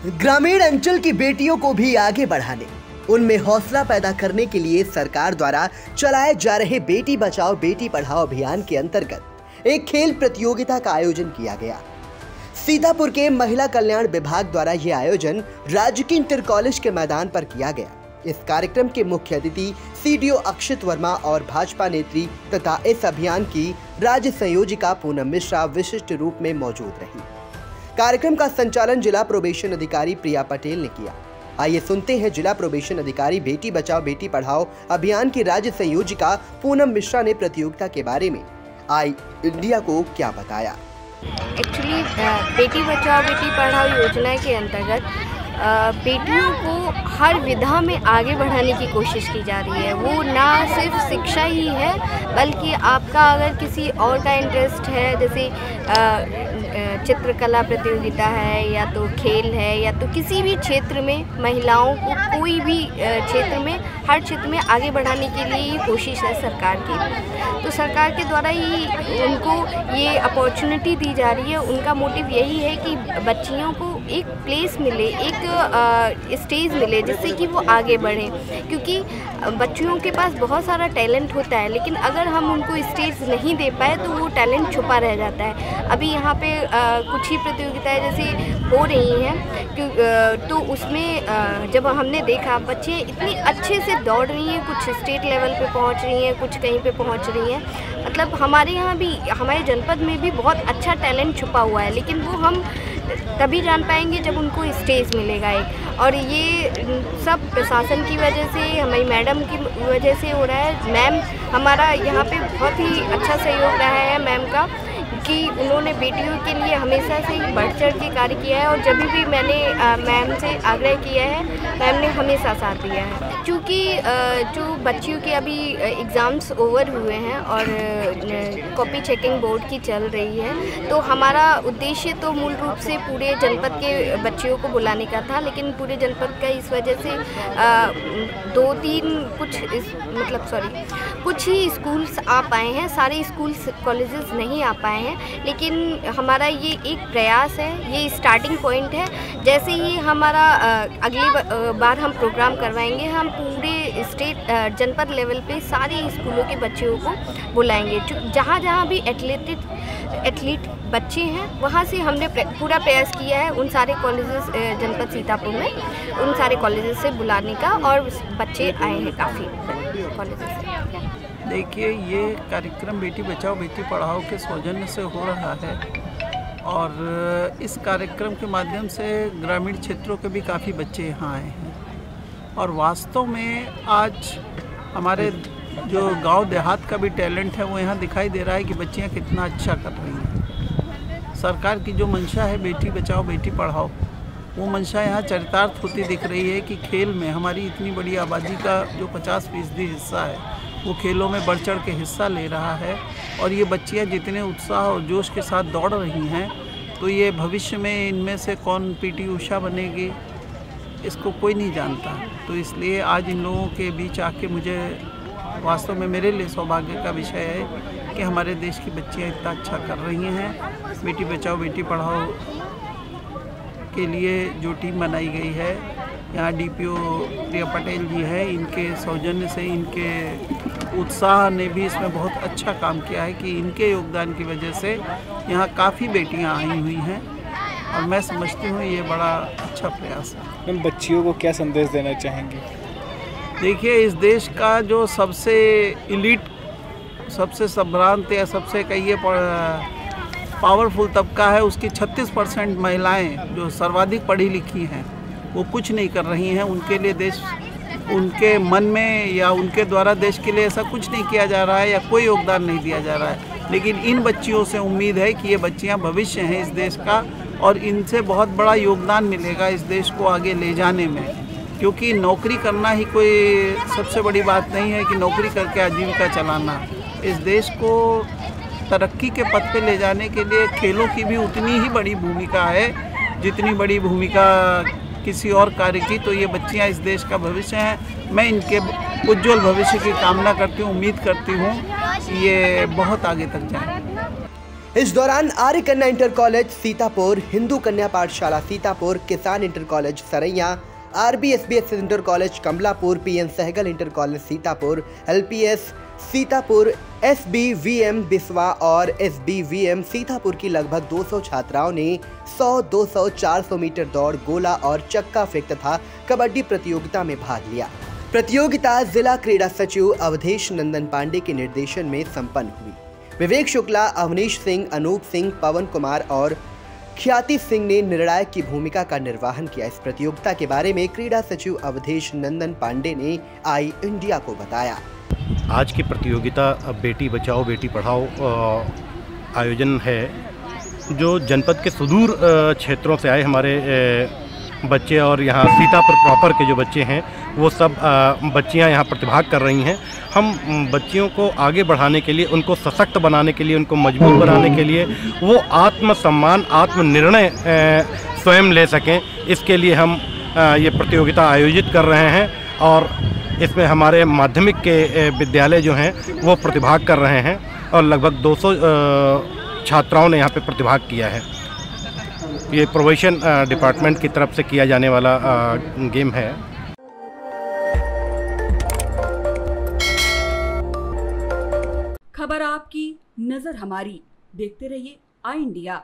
ग्रामीण अंचल की बेटियों को भी आगे बढ़ाने, उनमें हौसला पैदा करने के लिए सरकार द्वारा चलाए जा रहे बेटी बचाओ बेटी पढ़ाओ अभियान के अंतर्गत एक खेल प्रतियोगिता का आयोजन किया गया। सीतापुर के महिला कल्याण विभाग द्वारा यह आयोजन राज्य की इंटर कॉलेज के मैदान पर किया गया। इस कार्यक्रम के मुख्य अतिथि सीडीओ अक्षित वर्मा और भाजपा नेत्री तथा इस अभियान की राज्य संयोजिका पूनम मिश्रा विशिष्ट रूप में मौजूद रही। कार्यक्रम का संचालन जिला प्रोबेशन अधिकारी प्रिया पटेल ने किया। आइए सुनते हैं जिला प्रोबेशन अधिकारी बेटी बचाओ बेटी पढ़ाओ अभियान की राज्य संयोजिका पूनम मिश्रा ने प्रतियोगिता के बारे में आई इंडिया को क्या बताया। एक्चुअली बेटी बचाओ बेटी पढ़ाओ योजना के अंतर्गत बेटियों को हर विधा में आगे बढ़ाने की कोशिश की जा रही है। वो ना सिर्फ शिक्षा ही है, बल्कि आपका अगर किसी और का इंटरेस्ट है, जैसे चित्रकला प्रतियोगिता है या तो खेल है या तो किसी भी क्षेत्र में महिलाओं को कोई भी क्षेत्र में हर क्षेत्र में आगे बढ़ाने के लिए ये कोशिश है सरकार की। तो सरकार के द्वारा ही उनको ये अपॉर्चुनिटी दी जा रही है। उनका मोटिव यही है कि बच्चियों को एक प्लेस मिले, एक स्टेज मिले जिससे कि वो आगे बढ़ें, क्योंकि बच्चियों के पास बहुत सारा टैलेंट होता है, लेकिन अगर हम उनको स्टेज नहीं दे पाए तो वो टैलेंट छुपा रह जाता है। अभी यहाँ पे कुछ ही प्रतियोगिताएं जैसे हो रही हैं तो उसमें जब हमने देखा बच्चे इतनी अच्छे से दौड़ रही हैं, कुछ स्टेट लेवल पे पहुँच रही हैं, कुछ कहीं पे पहुँच रही हैं। मतलब हमारे यहाँ भी, हमारे जनपद में भी बहुत अच्छा टैलेंट छुपा हुआ है, लेकिन वो हम तभी जान पाएंगे जब उनको स्टेज मिलेगा एक। और ये सब प्रशासन की वजह से, हमारी मैडम की वजह से हो रहा है। मैम हमारा यहाँ पे बहुत ही अच्छा सहयोग रहा है मैम का, कि उन्होंने बेटियों के लिए हमेशा से ही बढ़ चढ़ के कार्य किया है। और जब भी मैंने मैम से आग्रह किया है, मैम ने हमेशा साथ दिया है। क्योंकि जो बच्चियों के अभी एग्ज़ाम्स ओवर हुए हैं और कॉपी चेकिंग बोर्ड की चल रही है, तो हमारा उद्देश्य तो मूल रूप से पूरे जनपद के बच्चियों को बुलाने का था, लेकिन पूरे जनपद का इस वजह से कुछ ही स्कूल्स आ पाए हैं, सारे स्कूल्स कॉलेजेस नहीं आ पाए हैं। लेकिन हमारा ये एक प्रयास है, ये स्टार्टिंग पॉइंट है। जैसे ही हमारा अगली बार हम प्रोग्राम करवाएंगे, हम पूरे स्टेट जनपद लेवल पे सारे स्कूलों के बच्चों को बुलाएंगे। जहाँ जहाँ भी एथलीट बच्चे हैं, वहाँ से हमने पूरा प्रयास किया है उन सारे कॉलेजेस जनपद सीतापुर में, उन सारे कॉलेजेस से बुलाने का, और बच्चे आए हैं काफ़ी कॉलेजेस से। देखिए, ये कार्यक्रम बेटी बचाओ बेटी पढ़ाओ के सौजन्य से हो रहा है, और इस कार्यक्रम के माध्यम से ग्रामीण क्षेत्रों के भी काफ़ी बच्चे यहाँ आए हैं। और वास्तव में आज हमारे जो गांव देहात का भी टैलेंट है वो यहाँ दिखाई दे रहा है कि बच्चियाँ कितना अच्छा कर रही हैं। सरकार की जो मंशा है बेटी बचाओ बेटी पढ़ाओ, वो मंशा यहाँ चरितार्थ होती दिख रही है कि खेल में हमारी इतनी बड़ी आबादी का जो 50% हिस्सा है वो खेलों में बढ़ चढ़ के हिस्सा ले रहा है। और ये बच्चियाँ जितने उत्साह और जोश के साथ दौड़ रही हैं, तो ये भविष्य में इनमें से कौन पीटी उषा बनेगी इसको कोई नहीं जानता। तो इसलिए आज इन लोगों के बीच आके मुझे वास्तव में मेरे लिए सौभाग्य का विषय है कि हमारे देश की बच्चियाँ इतना अच्छा कर रही हैं। बेटी बचाओ बेटी पढ़ाओ के लिए जो टीम बनाई गई है, यहाँ डीपीओ प्रिया पटेल जी है, इनके सौजन्य से, इनके उत्साह ने भी इसमें बहुत अच्छा काम किया है कि इनके योगदान की वजह से यहाँ काफ़ी बेटियाँ आई हुई हैं, और मैं समझती हूँ ये बड़ा अच्छा प्रयास है। मैम, बच्चियों को क्या संदेश देना चाहेंगी? देखिए, इस देश का जो सबसे इलीट, सबसे संभ्रांत या सबसे कहिए पावरफुल तबका है, उसकी 36% महिलाएं जो सर्वाधिक पढ़ी लिखी हैं वो कुछ नहीं कर रही हैं। उनके लिए देश, उनके मन में या उनके द्वारा देश के लिए ऐसा कुछ नहीं किया जा रहा है या कोई योगदान नहीं दिया जा रहा है। लेकिन इन बच्चियों से उम्मीद है कि ये बच्चियां भविष्य हैं इस देश का, और इनसे बहुत बड़ा योगदान मिलेगा इस देश को आगे ले जाने में। क्योंकि नौकरी करना ही कोई सबसे बड़ी बात नहीं है कि नौकरी करके आजीविका चलाना। इस देश को तरक्की के पथ पे ले जाने के लिए खेलों की भी उतनी ही बड़ी भूमिका है जितनी बड़ी भूमिका किसी और कार्य की। तो ये बच्चियां इस देश का भविष्य हैं। मैं इनके उज्जवल भविष्य की कामना करती हूँ, उम्मीद करती हूँ कि ये बहुत आगे तक जाएं। इस दौरान आर्य कन्या इंटर कॉलेज सीतापुर, हिंदू कन्या पाठशाला सीतापुर, किसान inter college Saraiya, RBSBS inter college Kamalapur, PN Sahgal inter college Sitapur, LPS Sitapur, SBVM Biswa और SBVM सीतापुर की लगभग 200 छात्राओं ने 100, 200, 400 मीटर दौड़, गोला और चक्का फेंक तथा कबड्डी प्रतियोगिता में भाग लिया। प्रतियोगिता जिला क्रीड़ा सचिव अवधेश नंदन पांडे के निर्देशन में संपन्न हुई। विवेक शुक्ला, अवनीश सिंह, अनूप सिंह, पवन कुमार और ख्याति सिंह ने निर्णायक की भूमिका का निर्वहन किया। इस प्रतियोगिता के बारे में क्रीड़ा सचिव अवधेश नंदन पांडे ने आई इंडिया को बताया। आज की प्रतियोगिता बेटी बचाओ बेटी पढ़ाओ आयोजन है, जो जनपद के सुदूर क्षेत्रों से आए हमारे बच्चे और यहाँ सीतापुर प्रॉपर के जो बच्चे हैं वो सब बच्चियाँ यहाँ प्रतिभाग कर रही हैं। हम बच्चियों को आगे बढ़ाने के लिए, उनको सशक्त बनाने के लिए, उनको मजबूत बनाने के लिए वो आत्मसम्मान, आत्मनिर्णय स्वयं ले सकें, इसके लिए हम ये प्रतियोगिता आयोजित कर रहे हैं। और इसमें हमारे माध्यमिक के विद्यालय जो हैं वो प्रतिभाग कर रहे हैं और लगभग 200 छात्राओं ने यहाँ पे प्रतिभाग किया है। ये प्रोविजन डिपार्टमेंट की तरफ से किया जाने वाला गेम है। खबर आपकी, नजर हमारी। देखते रहिए आई इंडिया।